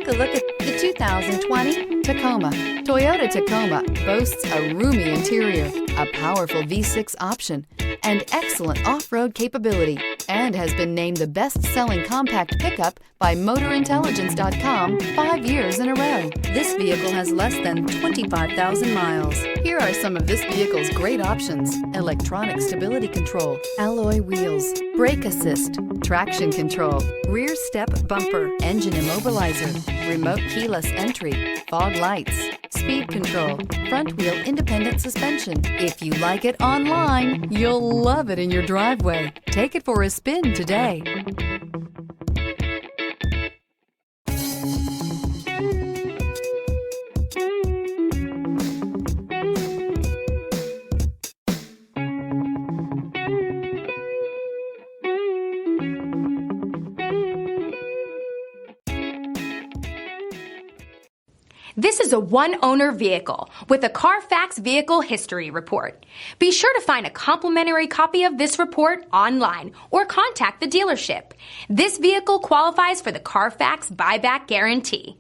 Take a look at the 2020 Tacoma. Toyota Tacoma boasts a roomy interior, a powerful V6 option, and excellent off-road capability, and has been named the best-selling compact pickup by MotorIntelligence.com 5 years in a row. This vehicle has less than 25,000 miles. Here are some of this vehicle's great options: electronic stability control, alloy wheels, brake assist, traction control, rear step bumper, engine immobilizer, remote keyless entry, fog lights, speed control, front wheel independent suspension. If you like it online, you'll love it in your driveway. Take it for a spin today. This is a one-owner vehicle with a Carfax Vehicle History Report. Be sure to find a complimentary copy of this report online or contact the dealership. This vehicle qualifies for the Carfax Buyback Guarantee.